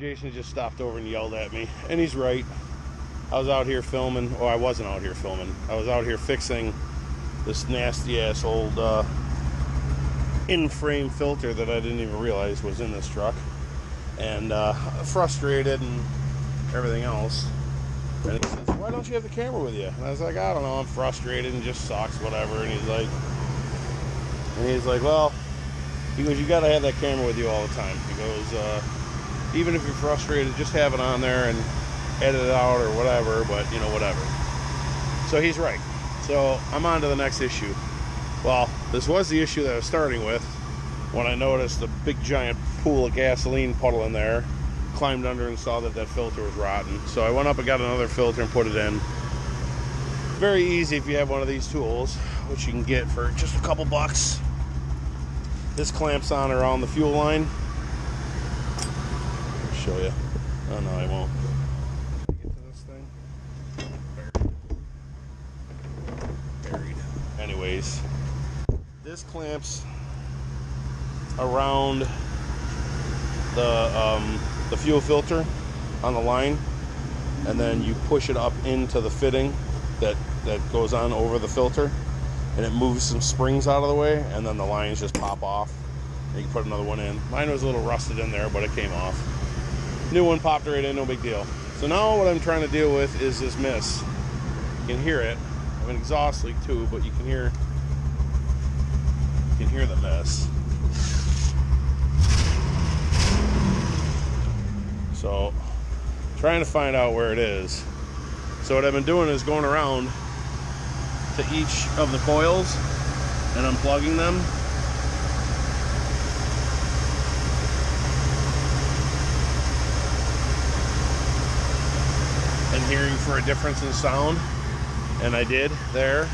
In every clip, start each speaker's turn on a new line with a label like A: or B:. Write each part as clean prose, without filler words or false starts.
A: Jason just stopped over and yelled at me, and he's right. I was out here filming. Oh, I wasn't out here filming. I was out here fixing this nasty-ass old in-frame filter that I didn't even realize was in this truck. And frustrated and everything else. And he says, why don't you have the camera with you? And I was like, I don't know, I'm frustrated and just sucks, whatever. And he's like, well, he goes, you gotta have that camera with you all the time. He goes, even if you're frustrated, just have it on there and edit it out or whatever, but you know, whatever. So he's right. So I'm on to the next issue. Well, this was the issue that I was starting with when I noticed the big giant pool of gasoline puddle in there, climbed under and saw that that filter was rotten. So I went up and got another filter and put it in. Very easy if you have one of these tools, which you can get for just a couple bucks. This clamps on around the fuel line. I'll show you. Oh no, I won't. Get to this thing. Buried. Anyways, this clamps around the fuel filter on the line, and then you push it up into the fitting that goes on over the filter, and it moves some springs out of the way, and then the lines just pop off and you can put another one in. Mine was a little rusted in there, but it came off. New one popped right in, no big deal. So now what I'm trying to deal with is this miss. You can hear it. I have an exhaust leak too, but you can hear the mess. So, trying to find out where it is. So what I've been doing is going around to each of the coils and unplugging them. And hearing for a difference in sound. And I did there.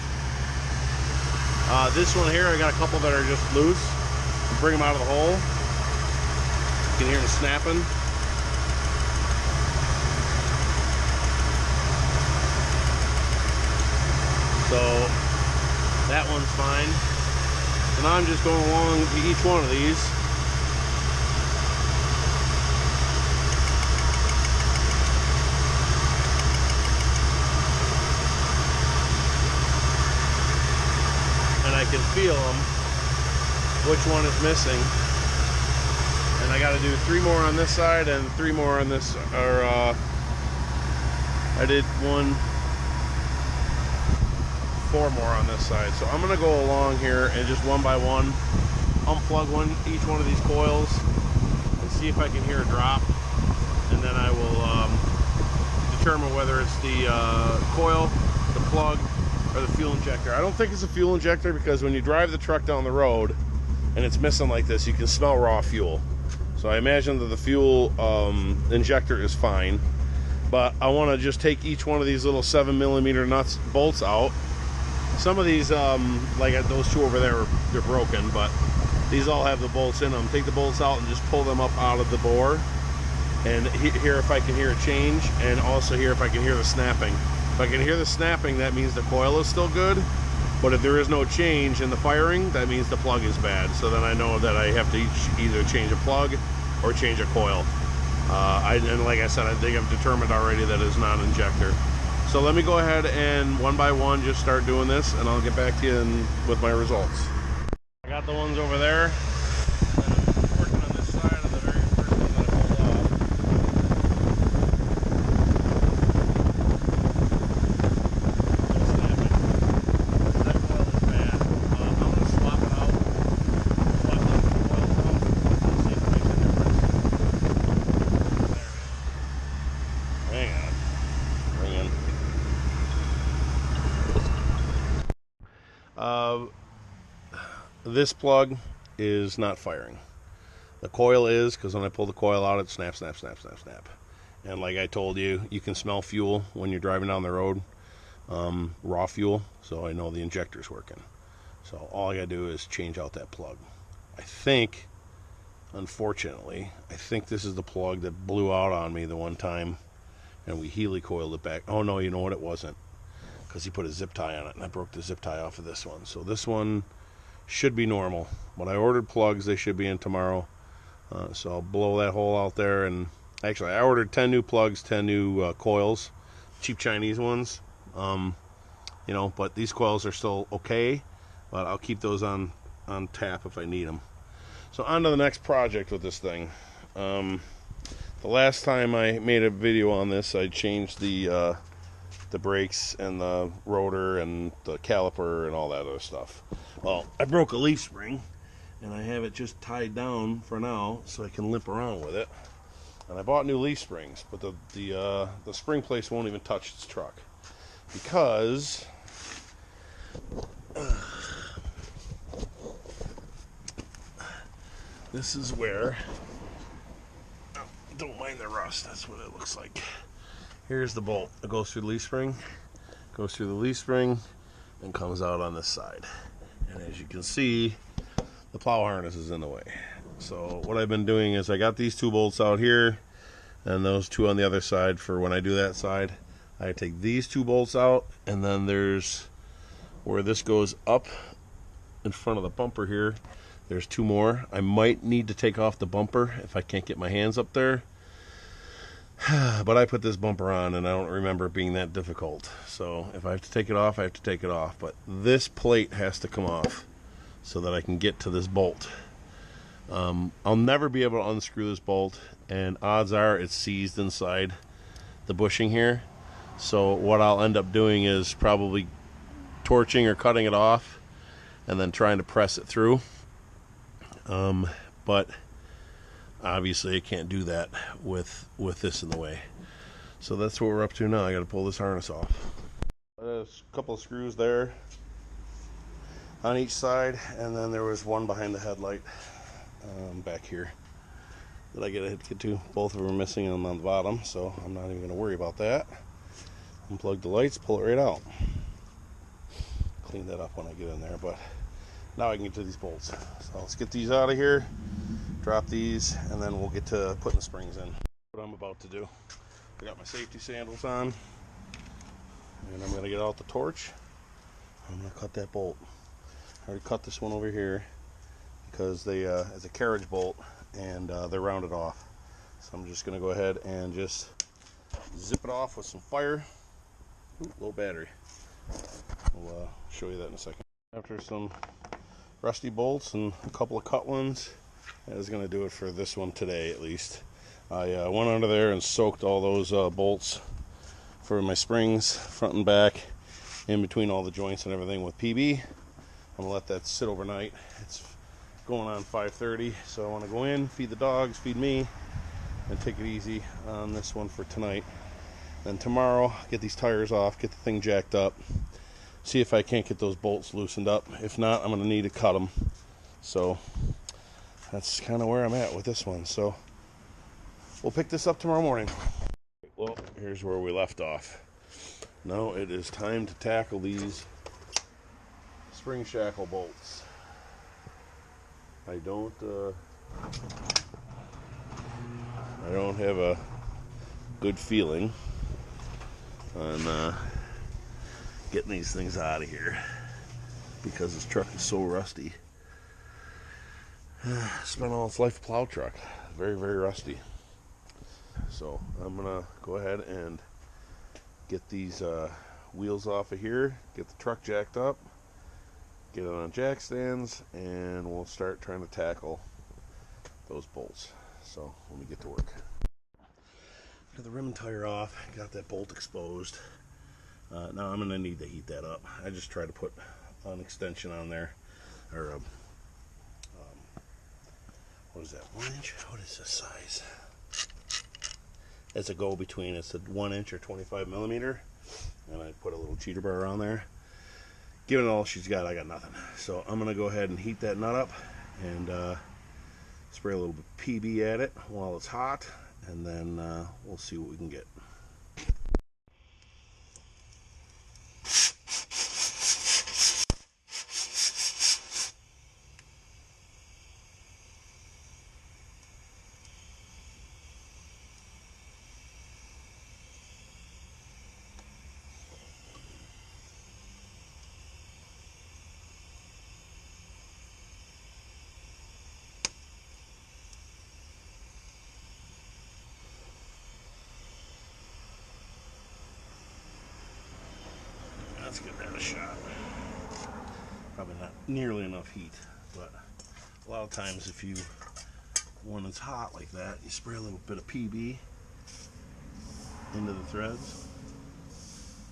A: This one here, I got a couple that are just loose. Bring them out of the hole. You can hear them snapping. So that one's fine. And I'm just going along to each one of these. And I can feel them, which one is missing. And I got to do 3 more on this side and 3 more on this, or I did 4 more on this side. So I'm gonna go along here and just one by one unplug each one of these coils and see if I can hear a drop, and then I will determine whether it's the coil, the plug, or the fuel injector. I don't think it's a fuel injector, because when you drive the truck down the road and it's missing like this, you can smell raw fuel. So I imagine that the fuel injector is fine, but I want to just take each one of these little 7mm bolts out. Some of these, like those 2 over there, they're broken, but these all have the bolts in them. Take the bolts out and just pull them up out of the bore, and hear if I can hear a change, and also hear if I can hear the snapping. If I can hear the snapping, that means the coil is still good, but if there is no change in the firing, that means the plug is bad. So then I know that I have to either change a plug or change a coil. And like I said, I think I've determined already that it's not an injector. So let me go ahead and one by one just start doing this, and I'll get back to you with my results. I got the ones over there, and I'm working on this side of the very first one that I pulled off. No snapping. That coil is bad. I'm going to swap it out. Swap those coils out and see if it makes a difference. There. Hang on. Bring in. This plug is not firing. The coil is, because when I pull the coil out, it snaps, snap, snap, snap, snap. And like I told you, you can smell fuel when you're driving down the road, raw fuel, so I know the injector's working. So all I gotta do is change out that plug. I think, unfortunately, this is the plug that blew out on me the one time, and we helicoiled it back. Oh no, you know what, it wasn't, because he put a zip tie on it, and I broke the zip tie off of this one. So this one should be normal. When I ordered plugs, they should be in tomorrow. So I'll blow that hole out there and Actually, I ordered 10 new plugs, 10 new coils, cheap Chinese ones. You know, but these coils are still okay, but I'll keep those on tap if I need them. So on to the next project with this thing. The last time I made a video on this, I changed the brakes and the rotor and the caliper and all that other stuff. Well, I broke a leaf spring, and I have it just tied down for now so I can limp around with it. And I bought new leaf springs, but the spring place won't even touch its truck because this is where, oh, don't mind the rust, that's what it looks like. Here's the bolt. It goes through the leaf spring, and comes out on this side. And as you can see, the plow harness is in the way. So what I've been doing is I got these 2 bolts out here and those 2 on the other side for when I do that side. I take these 2 bolts out, and then there's where this goes up in front of the bumper here. There's 2 more. I might need to take off the bumper if I can't get my hands up there. But I put this bumper on, and I don't remember it being that difficult. So if I have to take it off, I have to take it off. But this plate has to come off so that I can get to this bolt. I'll never be able to unscrew this bolt, and odds are it's seized inside the bushing here. So what I'll end up doing is probably torching or cutting it off and then trying to press it through. But obviously I can't do that with this in the way. So that's what we're up to now. I got to pull this harness off. There's a couple of screws there on each side, and then there was one behind the headlight back here that I get to. Both of them are missing on the bottom, so I'm not even going to worry about that. Unplug the lights, pull it right out. Clean that up when I get in there, but now I can get to these bolts. So let's get these out of here, drop these, and then we'll get to putting the springs in. What I'm about to do. I got my safety sandals on, and I'm going to get out the torch. I'm going to cut that bolt. I already cut this one over here because they it's a carriage bolt, and they're rounded off. So I'm just going to go ahead and just zip it off with some fire. Ooh, low battery. We'll show you that in a second. After some rusty bolts and a couple of cut ones, that is going to do it for this one today at least. I went under there and soaked all those bolts for my springs, front and back, in between all the joints and everything with PB. I'm going to let that sit overnight. It's going on 5:30, so I want to go in, feed the dogs, feed me, and take it easy on this one for tonight. Then tomorrow, get these tires off, get the thing jacked up, see if I can't get those bolts loosened up. If not, I'm going to need to cut them. So that's kind of where I'm at with this one. So we'll pick this up tomorrow morning. Well, here's where we left off. Now it is time to tackle these spring shackle bolts. I don't have a good feeling on getting these things out of here because this truck is so rusty. Spent all its life a plow truck. Very, very rusty. So I'm gonna go ahead and get these wheels off of here, get the truck jacked up, get it on jack stands, and we'll start trying to tackle those bolts. So let me get to work. Got the rim and tire off, got that bolt exposed. Now I'm going to need to heat that up. I just try to put an extension on there, or what is that, 1 inch? What is this size? It's a go between. It's a 1 inch or 25 millimeter, and I put a little cheater bar on there. Given all she's got, I got nothing. So I'm going to go ahead and heat that nut up and spray a little bit PB at it while it's hot, and then we'll see what we can get. Let's give that a shot. Probably not nearly enough heat, but a lot of times if you, when it's hot like that, you spray a little bit of PB into the threads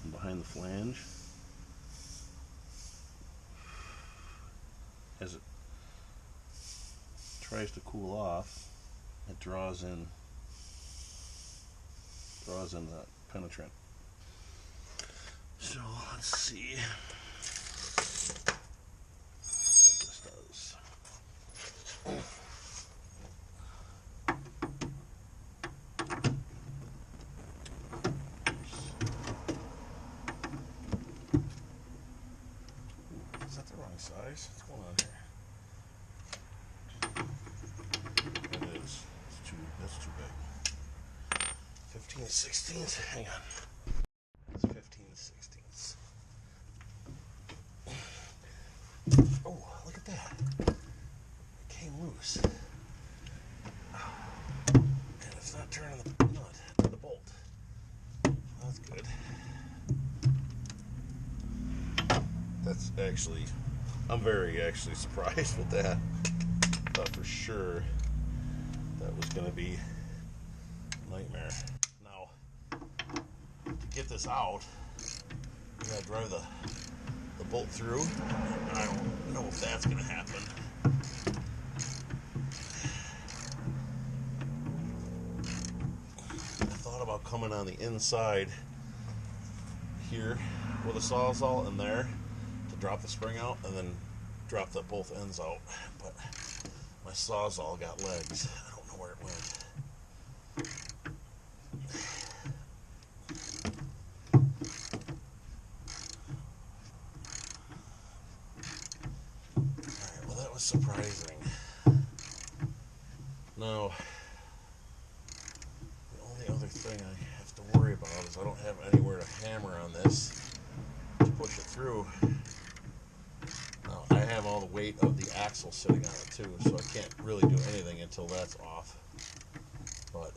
A: and behind the flange. As it tries to cool off, it draws in the penetrant. So let's see what this does. Is that the wrong size? What's going on here? It is. That's too big. 15/16. Hang on. It's 15/16. Oh, look at that. It came loose. And it's not turning the nut, the bolt. That's good. That's actually, I'm very actually surprised with that. Thought for sure that was going to be a nightmare. Now, to get this out, you gotta drive the bolt through. I don't know if that's going to happen. I thought about coming on the inside here with a Sawzall in there to drop the spring out and then drop the both ends out, but my Sawzall got legs. I don't know where it went. Alright, well that was surprising. Now, the only other thing I have to worry about is I don't have anywhere to hammer on this to push it through. Now, I have all the weight of the axle sitting on it too, so I can't really do anything until that's off. But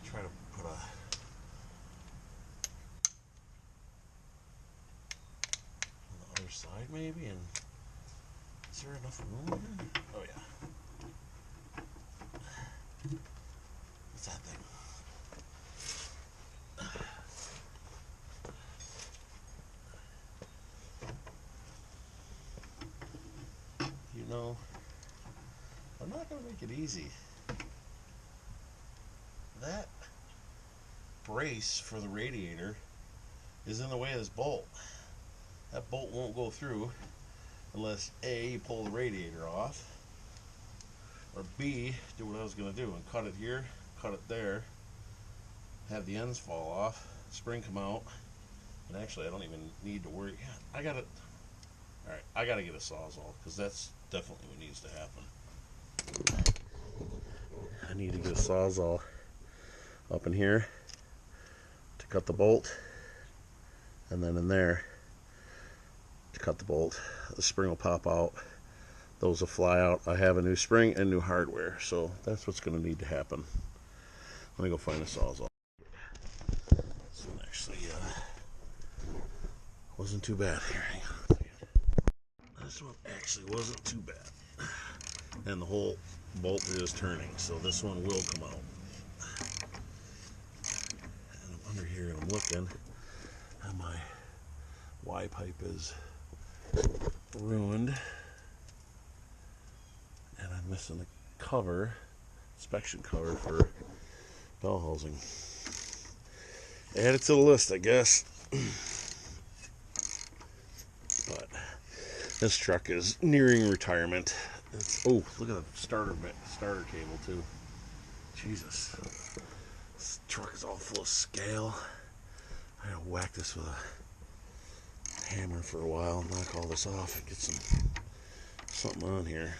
A: try to put a on the other side maybe, and is there enough room here? Oh yeah. What's that thing? You know, I'm not going to make it easy. That brace for the radiator is in the way of this bolt. That bolt won't go through unless A, you pull the radiator off, or B, do what I was going to do and cut it here, cut it there, have the ends fall off, spring come out, and actually I don't even need to worry. I got it. Alright, I got to get a Sawzall because that's definitely what needs to happen. I need to get a Sawzall up in here to cut the bolt, and then in there to cut the bolt. The spring will pop out, those will fly out. I have a new spring and new hardware, so that's what's going to need to happen. Let me go find a Sawzall. This one actually wasn't too bad. Here, hang on. This one actually wasn't too bad, and the whole bolt is turning, so this one will come out. And I'm under here and I'm looking, and my Y pipe is ruined, and I'm missing the cover, inspection cover for bell housing. Add it to the list, I guess. But this truck is nearing retirement. Oh, look at the starter cable too. Jesus, this truck is all full of scale. I gotta whack this with a hammer for a while, knock all this off, and get something on here.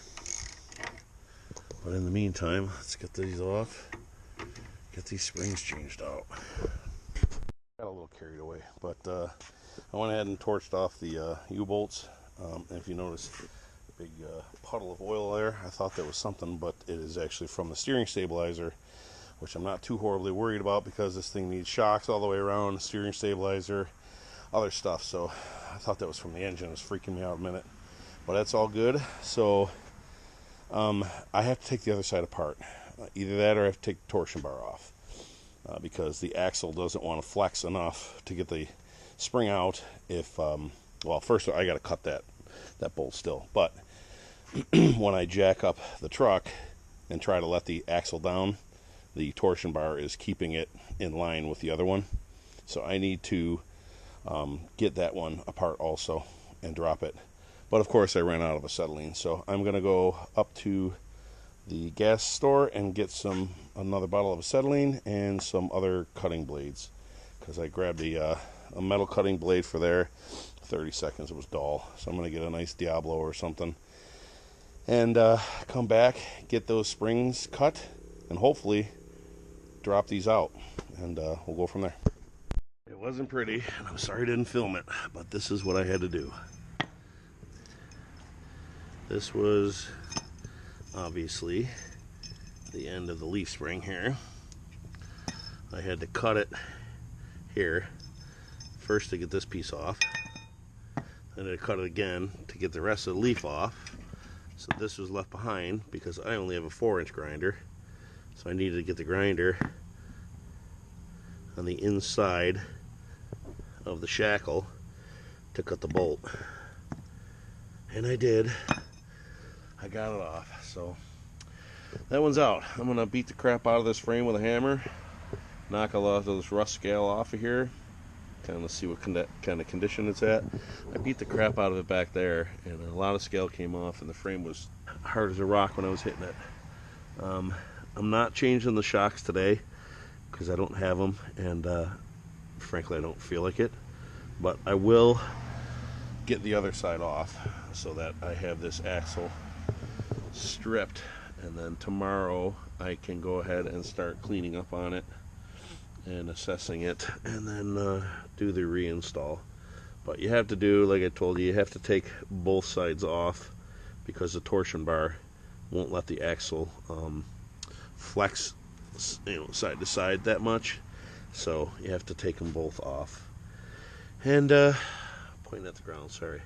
A: But in the meantime, let's get these off, get these springs changed out. Got a little carried away, but I went ahead and torched off the U-bolts. And if you notice, big puddle of oil there. I thought that was something, but it is actually from the steering stabilizer, which I'm not too horribly worried about because this thing needs shocks all the way around, steering stabilizer, other stuff. So I thought that was from the engine. It was freaking me out a minute, but that's all good. So I have to take the other side apart. Either that or I have to take the torsion bar off because the axle doesn't want to flex enough to get the spring out. If well, first I got to cut that bolt still, but when I jack up the truck and try to let the axle down, the torsion bar is keeping it in line with the other one. So I need to get that one apart also and drop it. But of course I ran out of acetylene, so I'm going to go up to the gas store and get another bottle of acetylene and some other cutting blades, because I grabbed a metal cutting blade for there. 30 seconds, it was dull. So I'm going to get a nice Diablo or something and come back, get those springs cut, and hopefully drop these out, and we'll go from there. It wasn't pretty, and I'm sorry I didn't film it, but this is what I had to do. This was obviously the end of the leaf spring here. I had to cut it here first to get this piece off, and I cut it again to get the rest of the leaf off. So this was left behind because I only have a 4-inch grinder, so I needed to get the grinder on the inside of the shackle to cut the bolt, and I did. I got it off, so that one's out. I'm gonna beat the crap out of this frame with a hammer, knock a lot of this rust scale off of here, kind of see what kind of condition it's at. I beat the crap out of it back there, and a lot of scale came off, and the frame was hard as a rock when I was hitting it. I'm not changing the shocks today because I don't have them, and frankly I don't feel like it, but I will get the other side off so that I have this axle stripped, and then tomorrow I can go ahead and start cleaning up on it and assessing it, and then do the reinstall. But you have to do, like I told you, you have to take both sides off because the torsion bar won't let the axle flex, side to side that much. So you have to take them both off. And pointing at the ground, sorry.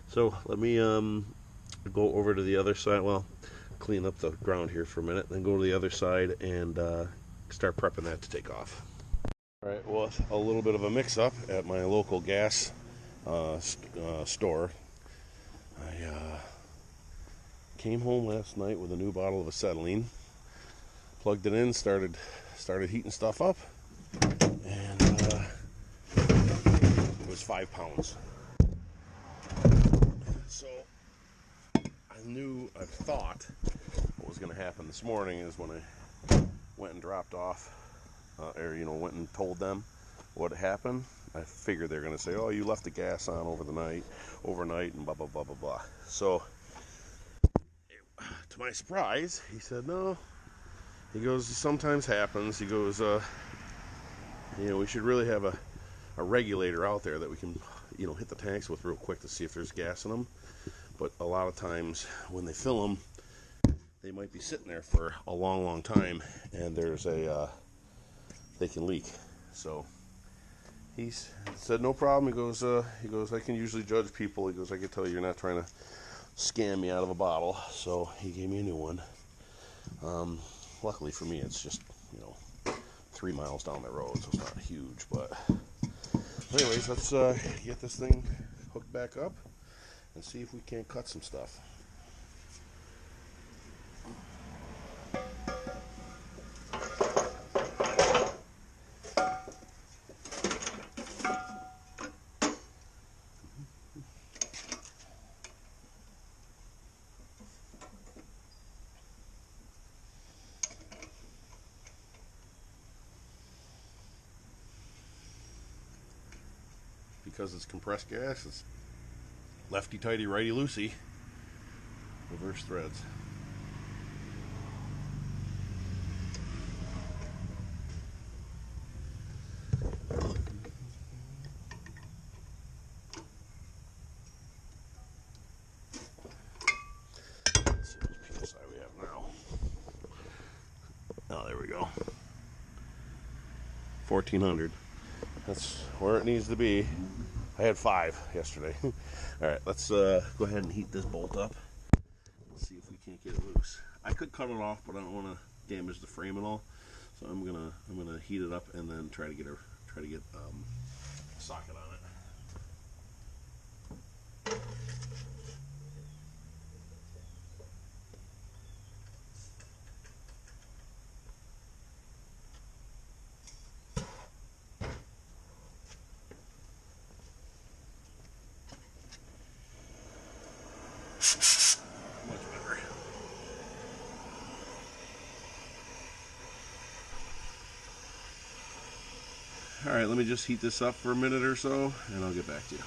A: So let me go over to the other side. Well, clean up the ground here for a minute, then go to the other side and start prepping that to take off. Alright, well, a little bit of a mix-up at my local gas store. I came home last night with a new bottle of acetylene, plugged it in, started heating stuff up, and it was 5 pounds. So I thought what was going to happen this morning is when I went and dropped off, or went and told them what happened, I figured they're going to say, oh, you left the gas on overnight, and blah blah blah blah blah. So to my surprise, he said no. He goes, sometimes happens. He goes, we should really have a regulator out there that we can hit the tanks with real quick to see if there's gas in them. But a lot of times when they fill them, they might be sitting there for a long time, and there's they can leak. So he said no problem. He goes, I can usually judge people. He goes, I can tell you're not trying to scam me out of a bottle. So he gave me a new one. Luckily for me, it's just 3 miles down the road, so it's not huge. But anyways, let's get this thing hooked back up and see if we can't cut some stuff. Because it's compressed gas, it's lefty tighty, righty loosey, reverse threads. 1400. That's where it needs to be. I had 5 yesterday. All right, let's go ahead and heat this bolt up. Let's see if we can't get it loose. I could cut it off, but I don't want to damage the frame at all. So I'm gonna heat it up and then try to get a socket on it. Much better. All right, let me just heat this up for a minute or so, and I'll get back to you.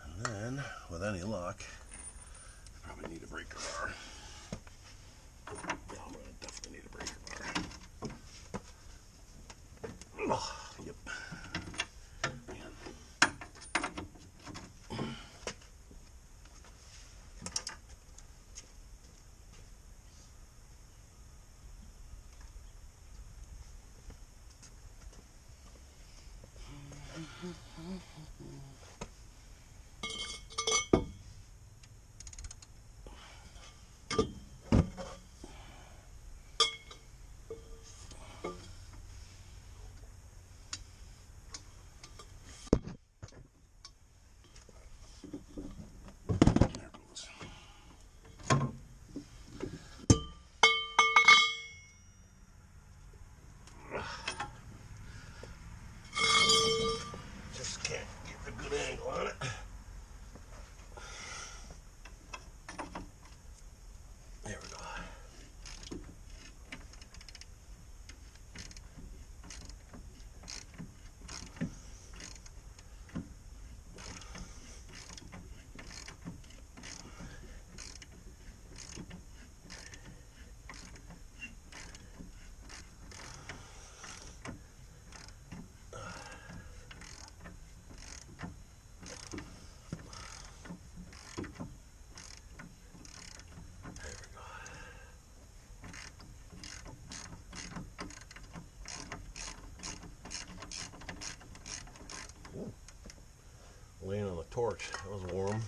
A: And then, with any luck, I probably need a breaker bar. Yeah, I'm gonna definitely need a breaker bar. Oh, yep. Just can't get a good angle on it. There we go. Laying on the torch, that was warm.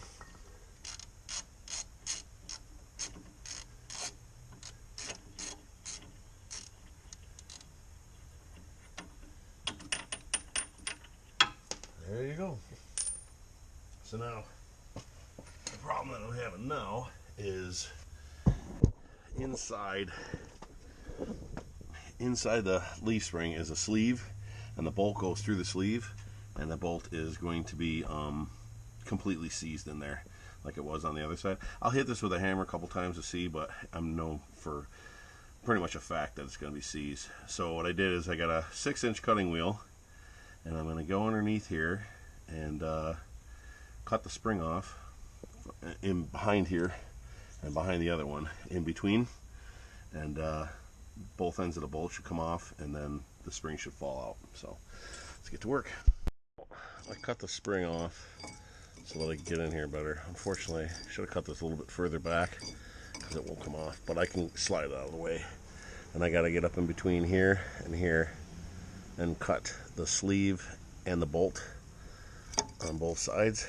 A: There you go. So now, the problem that I'm having now is inside the leaf spring is a sleeve, and the bolt goes through the sleeve, and the bolt is going to be completely seized in there like it was on the other side. I'll hit this with a hammer a couple times to see, but I'm known for pretty much a fact that it's going to be seized. So what I did is I got a 6-inch cutting wheel, and I'm going to go underneath here and cut the spring off in behind here and behind the other one in between, and both ends of the bolt should come off, and then the spring should fall out. So let's get to work. I cut the spring off so that I can get in here better. Unfortunately, I should have cut this a little bit further back because it won't come off, but I can slide it out of the way. And I got to get up in between here and here and cut the sleeve and the bolt on both sides,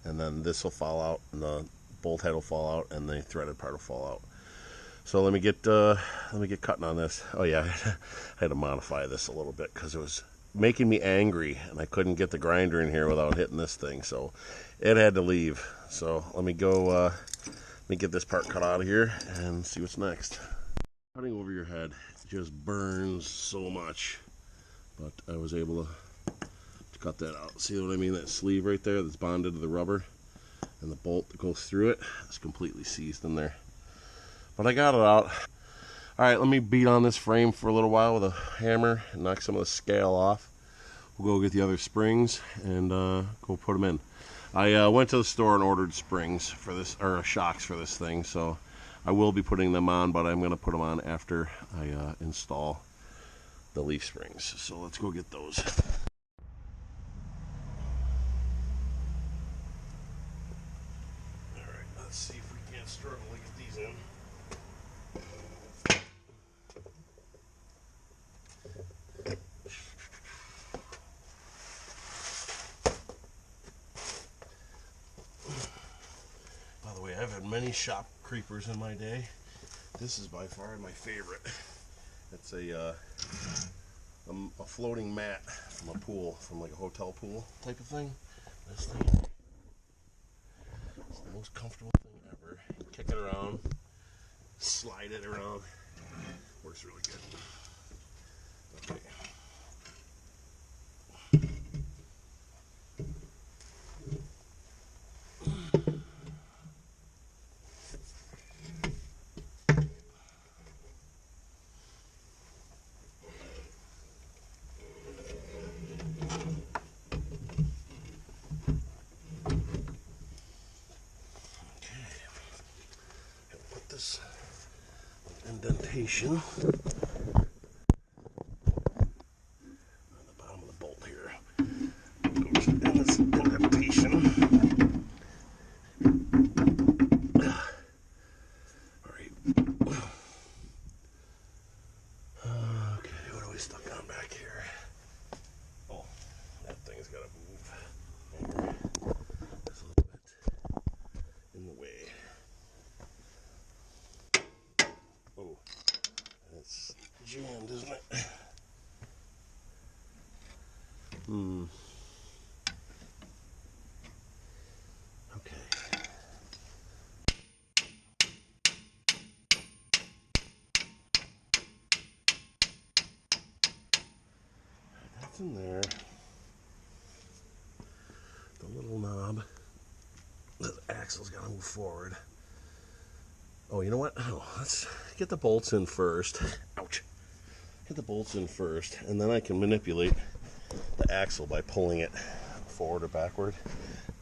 A: and then this will fall out, and the bolt head will fall out, and the threaded part will fall out. So let me get cutting on this. Oh yeah, I had to modify this a little bit because it was making me angry, and I couldn't get the grinder in here without hitting this thing, so it had to leave. So let me go. Let me get this part cut out of here and see what's next. Cutting over your head just burns so much, but I was able to cut that out. See what I mean? That sleeve right there that's bonded to the rubber, and the bolt that goes through it is completely seized in there. But I got it out. All right, let me beat on this frame for a little while with a hammer and knock some of the scale off. We'll go get the other springs and go put them in. I went to the store and ordered springs for this, or shocks for this thing, so I will be putting them on, but I'm going to put them on after I install the leaf springs. So let's go get those. All right, let's see if we can't struggle to get these in. By the way, I've had many shop creepers in my day. This is by far my favorite. It's a floating mat from a pool, from like a hotel pool type of thing. This thing is the most comfortable thing ever. Kick it around, slide it around. Works really good. Okay. This indentation on the bottom of the bolt here. Goes in this indentation. Alright. Okay, what are we stuck on back here? Oh, that thing's got to move. There's a little bit in the way. Oh, it's jammed, isn't it? Okay. That's in there. The little knob. The axle's got to move forward. Oh, you know what? Oh, let's get the bolts in first. Ouch. Get the bolts in first, and then I can manipulate the axle by pulling it forward or backward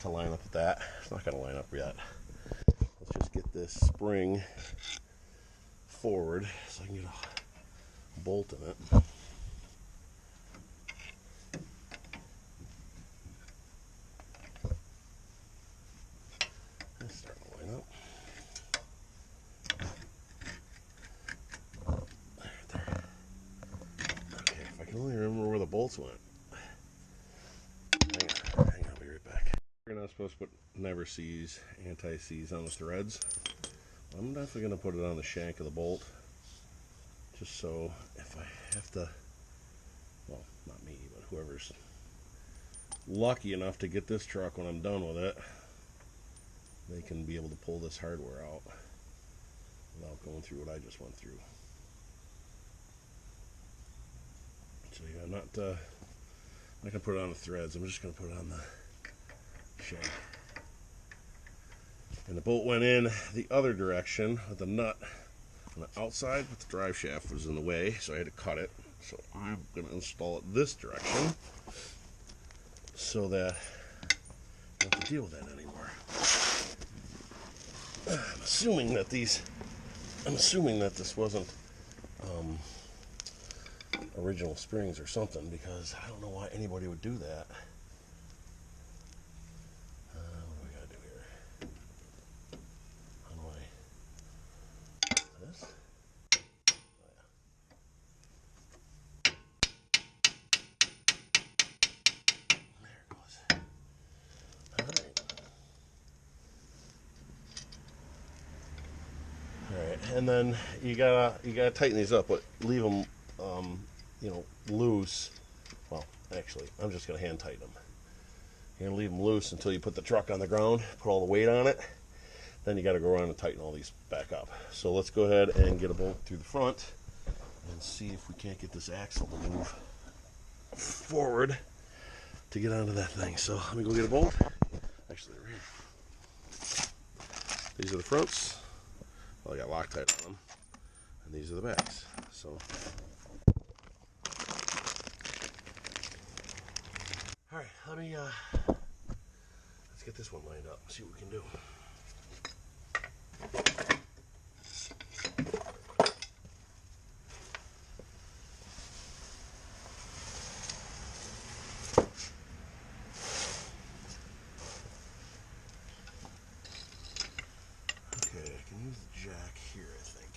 A: to line up with that. It's not going to line up yet. Let's just get this spring forward so I can get a bolt in it. That's starting to line up. There. Okay, if I can only remember where the bolts went. Hang on, I'll be right back. We're not supposed to put never seize, anti-seize on the threads. I'm definitely going to put it on the shank of the bolt, just so if I have to, well, not me, but whoever's lucky enough to get this truck when I'm done with it, they can be able to pull this hardware out without going through what I just went through. So yeah, I'm not going to put it on the threads, I'm just going to put it on the shank. And the bolt went in the other direction with the nut on the outside, but the drive shaft was in the way, so I had to cut it. So I'm going to install it this direction so that I don't have to deal with that anymore. I'm assuming that this wasn't original springs or something, because I don't know why anybody would do that. What do we got to do here? How do I do this? Oh, yeah. There it goes. All right, and then you gotta tighten these up, but leave them, loose. Well, actually, I'm just gonna hand tighten them. You're gonna leave them loose until you put the truck on the ground, put all the weight on it. Then you gotta go around and tighten all these back up. So let's go ahead and get a bolt through the front and see if we can't get this axle to move forward to get onto that thing. So let me go get a bolt. Actually, they're here. These are the fronts. Well, I got Loctite on them, and these are the backs. So, all right, let's get this one lined up. See what we can do. Okay, I can use the jack here, I think.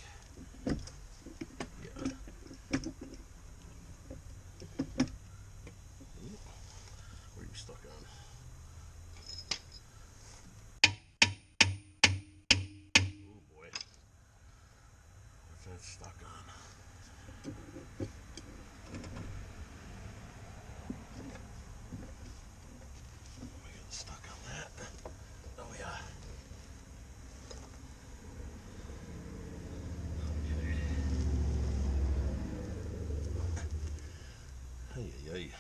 A: Yeah. get stuck on. We get stuck on that. Oh yeah. Okay. Ay, ay, ay.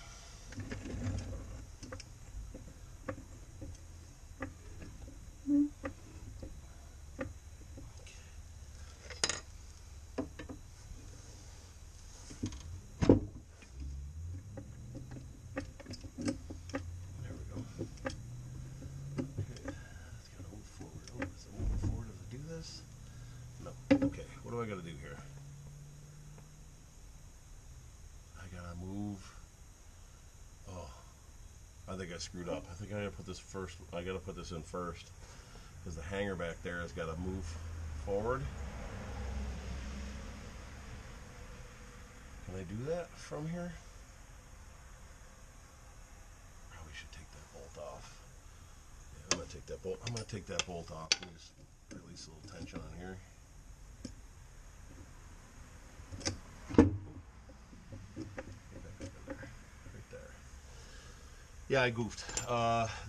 A: Okay, what do I gotta do here? I gotta move. Oh, I think I screwed up. I think I gotta put this first. I gotta put this in first because the hanger back there has gotta move forward. Can I do that from here? Probably should take that bolt off. Yeah, I'm gonna take that bolt. I'm gonna take that bolt off. Let me just release a little tension on here. Yeah, I goofed.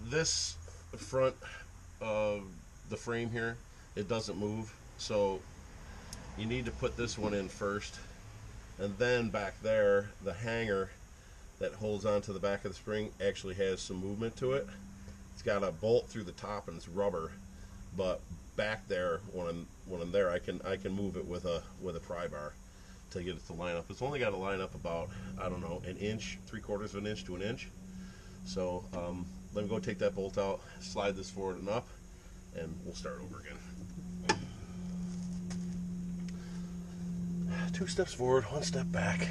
A: This front of the frame here, it doesn't move, so you need to put this one in first, and then back there, the hanger that holds onto the back of the spring actually has some movement to it. It's got a bolt through the top and it's rubber, but back there, when I'm there, I can move it with a pry bar to get it to line up. It's only got to line up about, I don't know, an inch, 3/4 of an inch to an inch. So let me go take that bolt out, slide this forward and up, and we'll start over again. 2 steps forward, 1 step back.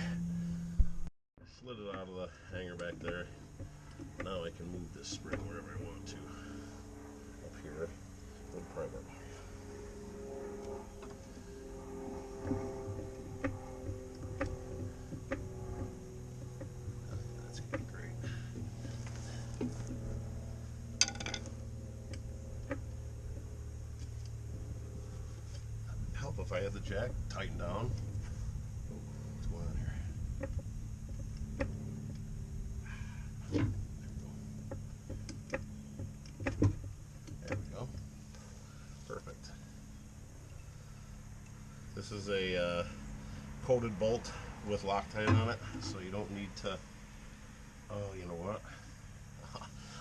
A: Slid it out of the hanger back there. Now I can move this spring wherever I want to. Up here, with a pry bar. That's gonna be great. Help if I had the jack tightened down. What's going on here? There we go. Perfect. This is a coated bolt with Loctite on it, so you don't need to. Oh, you know what?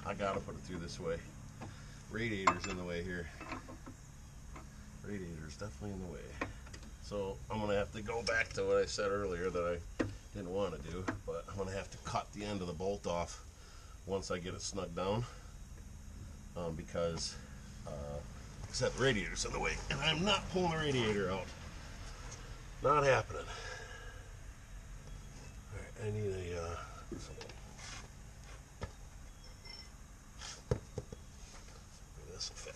A: I gotta put it through this way. Radiator's in the way here. Radiator's definitely in the way. So I'm gonna have to go back to what I said earlier that I didn't want to do, but I'm gonna have to cut the end of the bolt off once I get it snugged down, because except the radiator's in the way, and I'm not pulling the radiator out. Not happening. All right, I need a this will fit.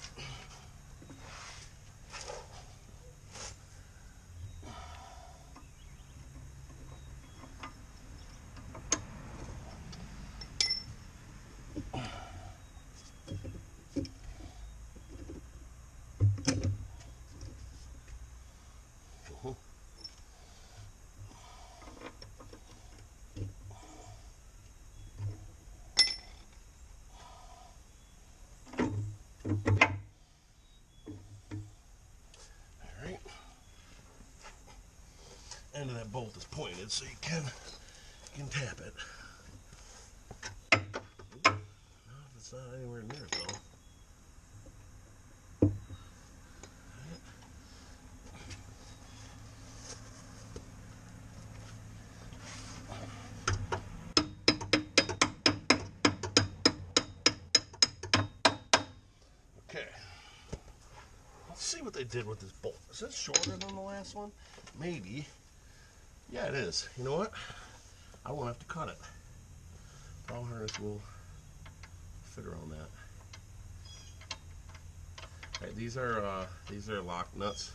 A: End of that bolt is pointed, so you can tap it. No, it's not anywhere near it though. Okay. Let's see what they did with this bolt. Is this shorter than the last one? Maybe. Yeah, it is. You know what? I won't have to cut it. Power harness will fit around that. Alright, these are lock nuts.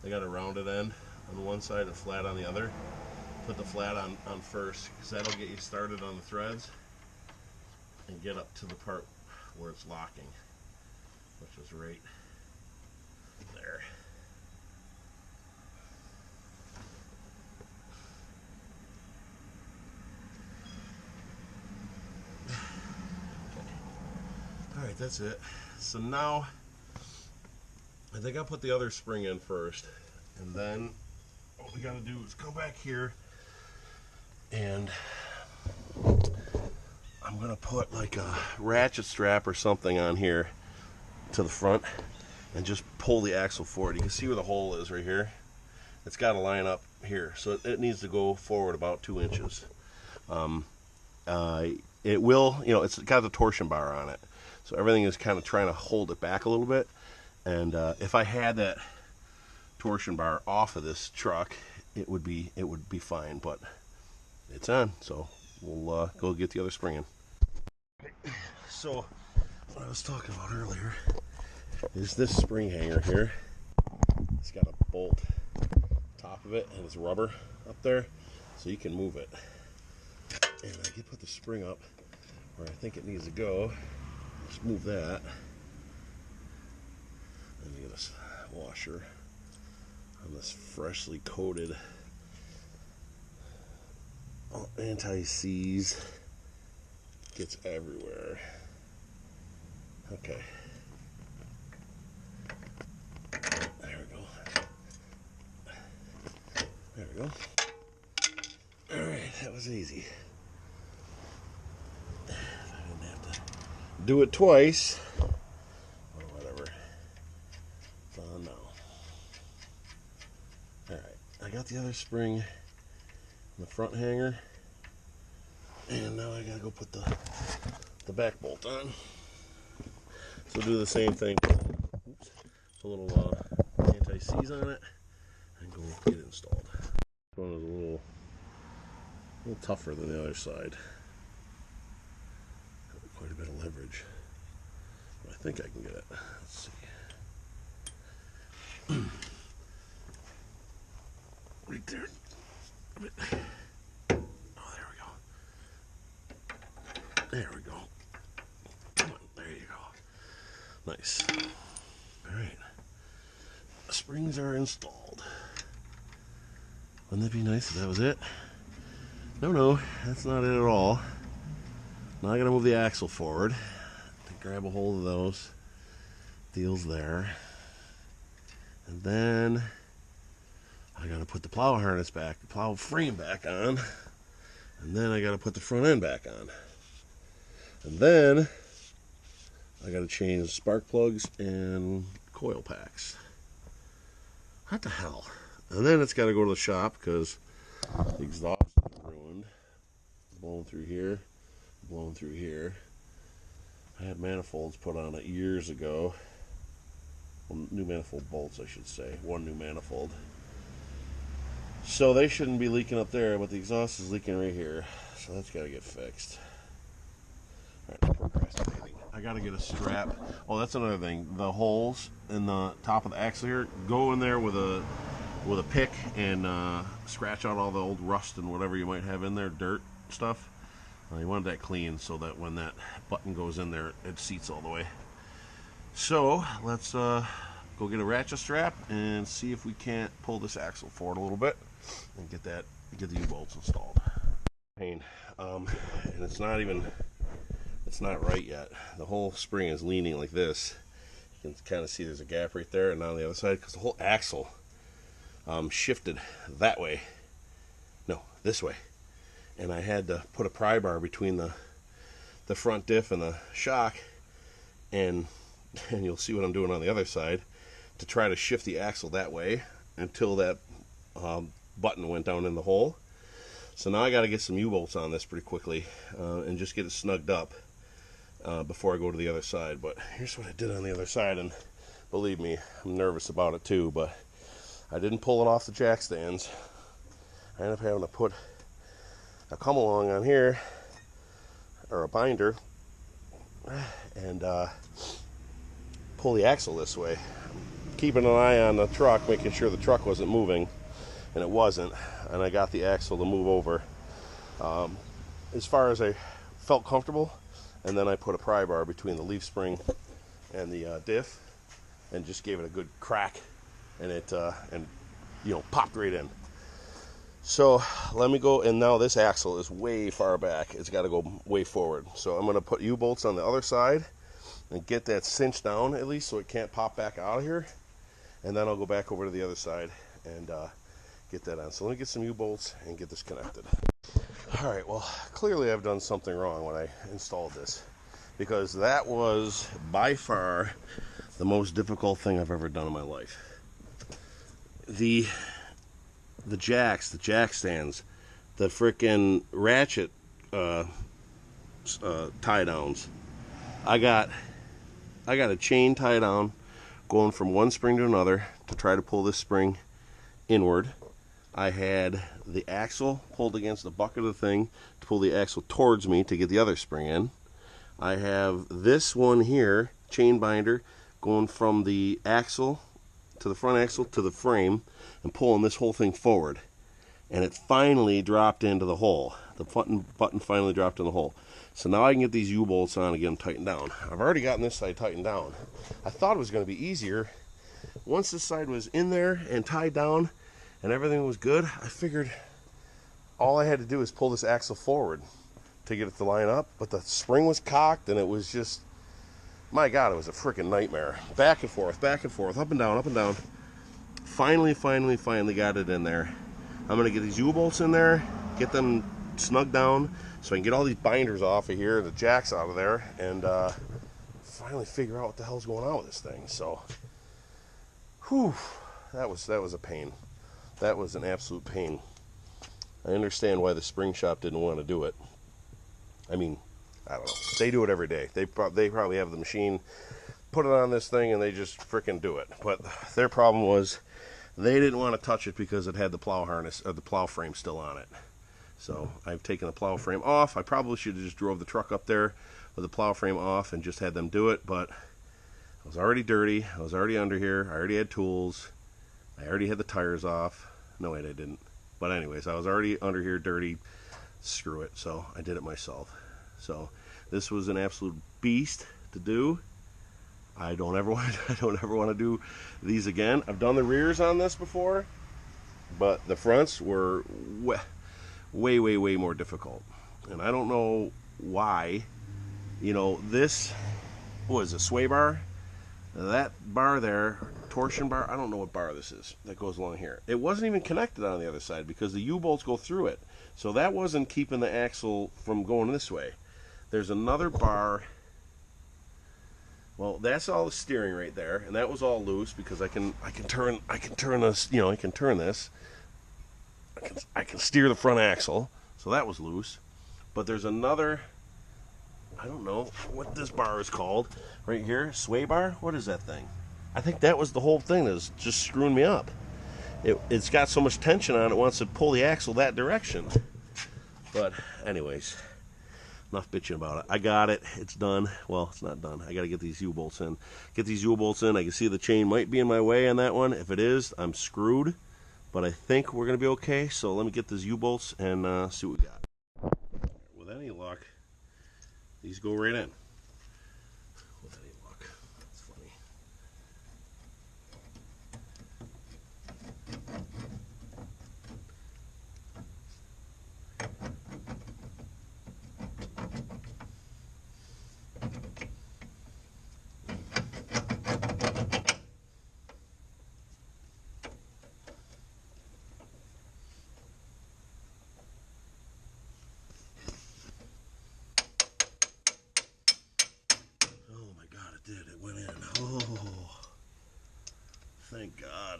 A: They got a rounded end on one side and flat on the other. Put the flat on first, because that'll get you started on the threads and get up to the part where it's locking, which is right there. that's it. So now I think I'll put the other spring in first, and then what we got to do is go back here, and I'm going to put like a ratchet strap or something on here to the front and just pull the axle forward. You can see where the hole is right here. It's got to line up here, so it needs to go forward about 2 inches. It will, you know, it's got the torsion bar on it, so everything is kind of trying to hold it back a little bit. And if I had that torsion bar off of this truck, it would be fine, but it's on, so we'll go get the other spring in. Okay. So what I was talking about earlier is this spring hanger here. It's got a bolt top of it, and it's rubber up there, so you can move it. And I can put the spring up where I think it needs to go. Just move that. And get this washer on this freshly coated anti-seize. Gets everywhere. Okay. There we go. There we go. Alright, that was easy. I didn't have to do it twice. Or whatever. It's on now. Alright, I got the other spring in the front hanger. And now I gotta go put the back bolt on. So do the same thing. Oops, a little anti-seize on it and go get it installed. This one is a little tougher than the other side. Quite a bit of leverage. But I think I can get it. Let's see. Right there. Oh, there we go. There we go. Come on, there you go. Nice. Alright. The springs are installed. Wouldn't that be nice if that was it? No, that's not it at all. Now I gotta move the axle forward to grab a hold of those deals there. And then I gotta put the plow harness back, the plow frame back on. And then I gotta put the front end back on. And then I gotta change spark plugs and coil packs. What the hell? And then it's gotta go to the shop because the exhaust is ruined. Blowing through here, blowing through here. I had manifolds put on it years ago. Well, new manifold bolts, I should say. One new manifold. So they shouldn't be leaking up there, but the exhaust is leaking right here. So that's got to get fixed. Alright, procrastinating. I got to get a strap. Oh, that's another thing. The holes in the top of the axle here, go in there with a pick and scratch out all the old rust and whatever you might have in there, dirt stuff. You want that clean so that when that button goes in there, it seats all the way. So let's go get a ratchet strap and see if we can't pull this axle forward a little bit and get the U-bolts installed. Pain, and it's not right yet. The whole spring is leaning like this. You can kind of see there's a gap right there, and on the other side, because the whole axle shifted that way. No, this way. And I had to put a pry bar between the front diff and the shock, and you'll see what I'm doing on the other side to try to shift the axle that way until that button went down in the hole. So now I got to get some U-bolts on this pretty quickly and just get it snugged up before I go to the other side. But here's what I did on the other side, and believe me, I'm nervous about it too, but I didn't pull it off the jack stands. I ended up having to put a come along on here, or a binder, and pull the axle this way. Keeping an eye on the truck, making sure the truck wasn't moving, and it wasn't, and I got the axle to move over as far as I felt comfortable, and then I put a pry bar between the leaf spring and the diff and just gave it a good crack, and it popped right in. So let me go, and now this axle is way far back. It's got to go way forward. So I'm going to put U-bolts on the other side and get that cinched down at least so it can't pop back out of here. And then I'll go back over to the other side and get that on. So let me get some U-bolts and get this connected. All right, well, clearly I've done something wrong when I installed this, because that was by far the most difficult thing I've ever done in my life. The jack stands, the frickin' ratchet tie downs. I got a chain tie down going from one spring to another to try to pull this spring inward. I had the axle pulled against the bucket of the thing to pull the axle towards me to get the other spring in. I have this one here, chain binder, going from the axle to the front axle to the frame and pulling this whole thing forward. And it finally dropped into the hole. The button finally dropped in the hole. So now I can get these U-bolts on and get them tightened down. I've already gotten this side tightened down. I thought it was going to be easier. Once this side was in there and tied down and everything was good, I figured all I had to do was pull this axle forward to get it to line up. But the spring was cocked and it was just, my God, it was a freaking nightmare. Back and forth, up and down, up and down. Finally got it in there. I'm going to get these U-bolts in there, get them snug down so I can get all these binders off of here, the jacks out of there, and finally figure out what the hell's going on with this thing. So, whew, that was a pain. That was an absolute pain. I understand why the spring shop didn't want to do it. I mean, I don't know. They do it every day. They probably have the machine, put it on this thing, and they just frickin' do it. But their problem was they didn't want to touch it because it had the plow harness or the plow frame still on it. So I've taken the plow frame off. I probably should have just drove the truck up there with the plow frame off and just had them do it, but I was already dirty. I was already under here. I already had tools. I already had the tires off. No, wait, I didn't. But anyways, I was already under here dirty. Screw it. So I did it myself. So this was an absolute beast to do. I don't ever want to do these again. I've done the rears on this before, but the fronts were way more difficult. And I don't know why. You know, this was a sway bar. That bar there, torsion bar, I don't know what bar this is that goes along here. It wasn't even connected on the other side because the U-bolts go through it. So that wasn't keeping the axle from going this way. There's another bar. Well, that's all the steering right there, and that was all loose because I can turn this, you know, I can turn this. I can steer the front axle, so that was loose. But there's another, I don't know what this bar is called, right here, sway bar. What is that thing? I think that was the whole thing that was just screwing me up. It's got so much tension on it, it wants to pull the axle that direction. But anyways, enough bitching about it. I got it. It's done. Well, it's not done. I got to get these U-bolts in. Get these U-bolts in. I can see the chain might be in my way on that one. If it is, I'm screwed. But I think we're going to be okay. So let me get these U-bolts and see what we got. With any luck, these go right in. With any luck. That's funny. It went in. Oh, thank God.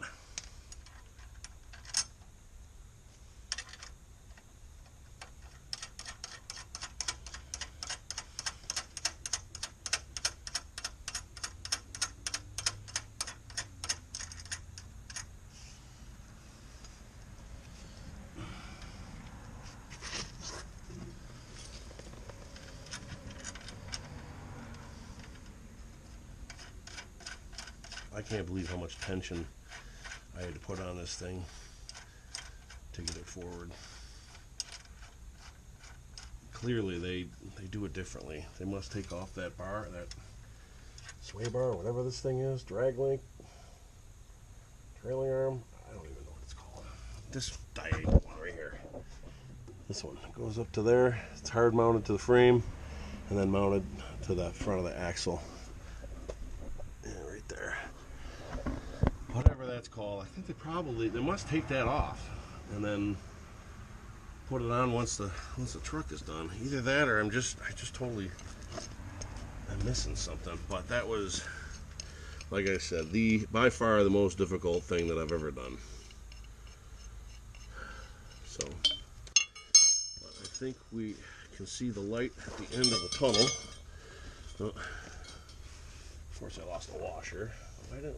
A: I can't believe how much tension I had to put on this thing to get it forward. Clearly they do it differently. They must take off that bar, that sway bar, whatever this thing is, drag link, trailing arm, I don't even know what it's called. This diagonal one right here. This one goes up to there. It's hard mounted to the frame and then mounted to the front of the axle. that's called. I think they must take that off and then put it on once the truck is done. Either that or I'm missing something. But that was, like I said, by far the most difficult thing that I've ever done. So, but I think we can see the light at the end of the tunnel. Oh, of course, I lost a washer.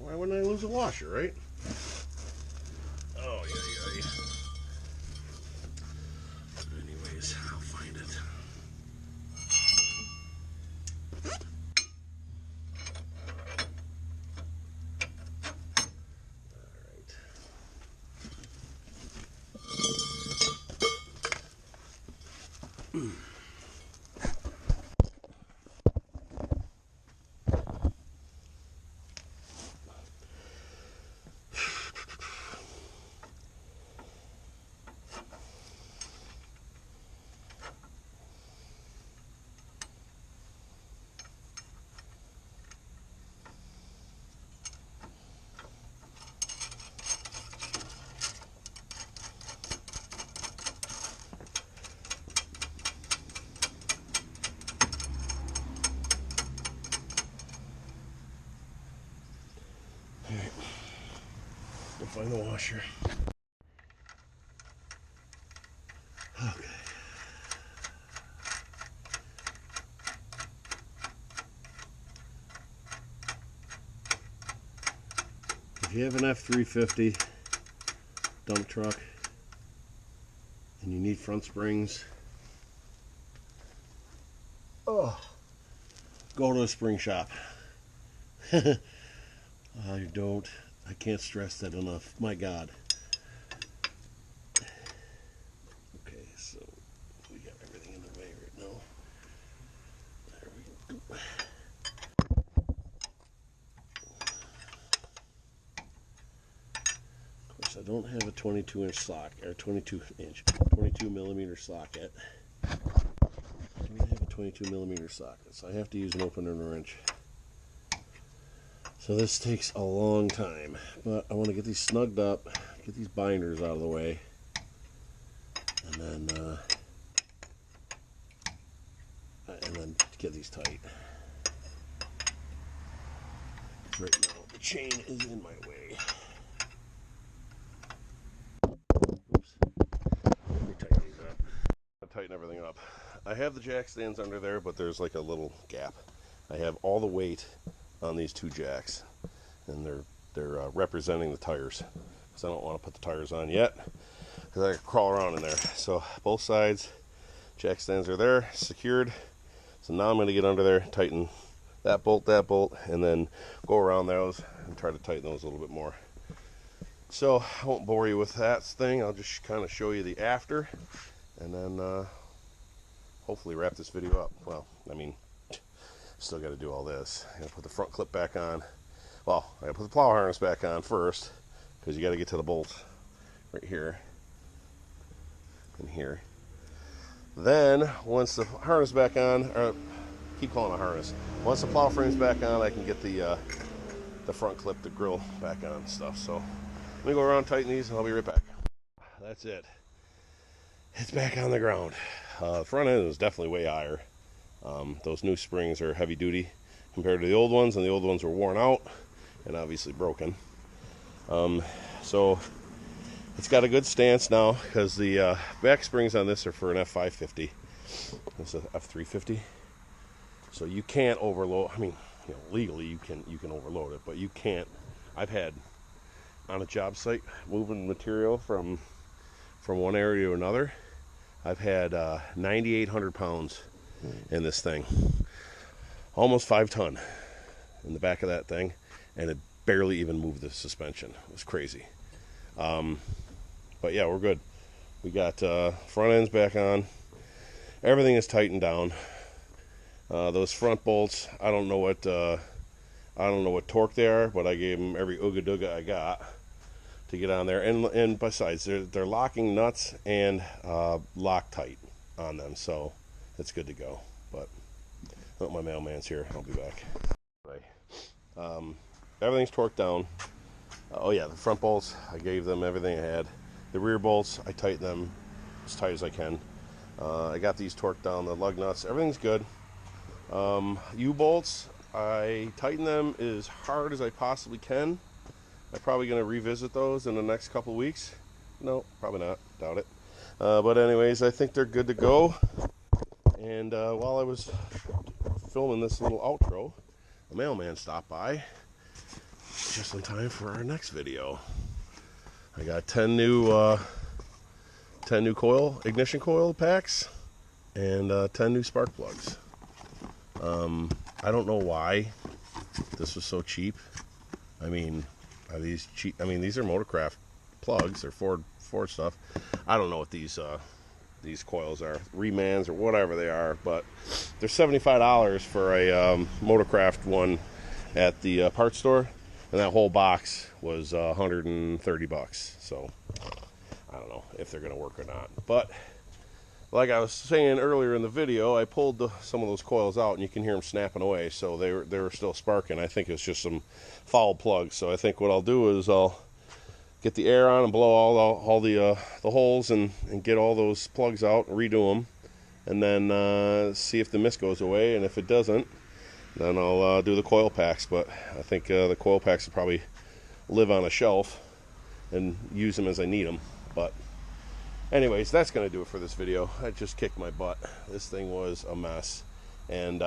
A: Why wouldn't I lose a washer, right? Oh, yeah. Anyways, I'll find it. Alright, we'll find the washer. Okay. If you have an F350 dump truck and you need front springs, go to a spring shop. I can't stress that enough. My God. Okay, so we got everything in the way right now. There we go. Of course, I don't have a 22-inch socket, or 22 millimeter socket. I don't have a 22 millimeter socket, so I have to use an opener and a wrench. So this takes a long time, but I want to get these snugged up, get these binders out of the way, and then get these tight. Right now, the chain is in my way. Oops. Let me tighten these up. I'll tighten everything up. I have the jack stands under there, but there's like a little gap. I have all the weight on these two jacks, and they're representing the tires, because I don't want to put the tires on yet, because I can crawl around in there. So both sides jack stands are there, secured. So now I'm going to get under there, tighten that bolt, and then go around those and try to tighten those a little bit more. So I won't bore you with that thing. I'll just kind of show you the after, and then hopefully wrap this video up. Well, I mean, still got to do all this. I got to put the front clip back on. Well, I got to put the plow harness back on first, because you got to get to the bolts right here and here. Then once the harness back on, or keep calling it a harness, once the plow frame's back on, I can get the front clip, the grill back on and stuff. So let me go around, tighten these, and I'll be right back. That's it. It's back on the ground. The front end is definitely way higher. Those new springs are heavy duty compared to the old ones, and the old ones were worn out and obviously broken. So it's got a good stance now, because the back springs on this are for an f350. This is an f350. So you can't overload. I mean, you know, legally you can overload it, but you can't. I've had on a job site moving material from one area to another. I've had 9,800 pounds in this thing, almost 5 ton in the back of that thing, and it barely even moved the suspension. It was crazy. But yeah, we're good. We got front ends back on. Everything is tightened down. Those front bolts, I don't know what torque they are, but I gave them every ooga dooga I got to get on there. And besides, they're locking nuts and Loctite on them, so it's good to go. But oh, my mailman's here. I'll be back. Everything's torqued down. Oh yeah, the front bolts, I gave them everything I had. The rear bolts, I tightened them as tight as I can. I got these torqued down, the lug nuts, everything's good. U-bolts, I tightened them as hard as I possibly can. I'm probably going to revisit those in the next couple weeks. No, probably not, doubt it. But anyways, I think they're good to go. And while I was filming this little outro, the mailman stopped by just in time for our next video. I got 10 new ignition coil packs and 10 new spark plugs. I don't know why this was so cheap. I mean, are these cheap? I mean, these are Motorcraft plugs. They're Ford stuff. I don't know what these coils are, remans or whatever they are, but they're $75 for a Motorcraft one at the parts store, and that whole box was 130 bucks. So I don't know if they're going to work or not. But like I was saying earlier in the video, I pulled some of those coils out, and you can hear them snapping away. So they were still sparking. I think it's just some foul plugs. So I think what I'll do is I'll get the air on and blow all the holes and get all those plugs out and redo them, and then see if the mist goes away. And if it doesn't, then I'll do the coil packs. But I think the coil packs will probably live on a shelf and use them as I need them. But anyways, that's going to do it for this video. I just kicked my butt. This thing was a mess. And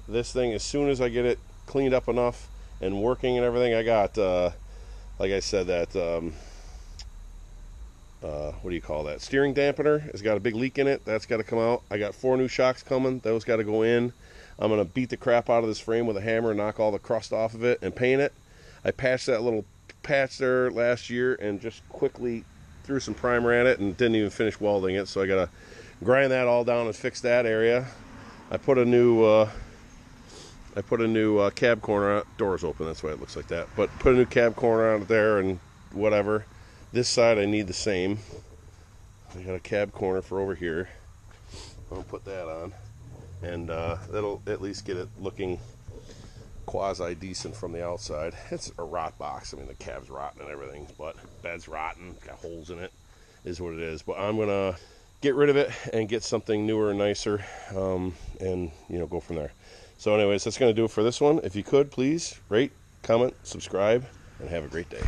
A: this thing, as soon as I get it cleaned up enough and working and everything, I got, like I said, that, what do you call that? Steering dampener has got a big leak in it. That's got to come out. I got 4 new shocks coming. Those got to go in. I'm going to beat the crap out of this frame with a hammer, knock all the crust off of it, and paint it. I patched that little patch there last year and just quickly threw some primer at it and didn't even finish welding it, so I gotta grind that all down and fix that area. I put a new cab corner, doors open, that's why it looks like that, but put a new cab corner on there and whatever. This side I need the same. I got a cab corner for over here. I'm gonna put that on, and that'll at least get it looking quasi decent from the outside. It's a rot box. I mean, the cab's rotten and everything, but bed's rotten, got holes in it, is what it is. But I'm gonna get rid of it and get something newer and nicer, and go from there. So anyways, that's gonna do it for this one. If you could, please rate, comment, subscribe, and have a great day.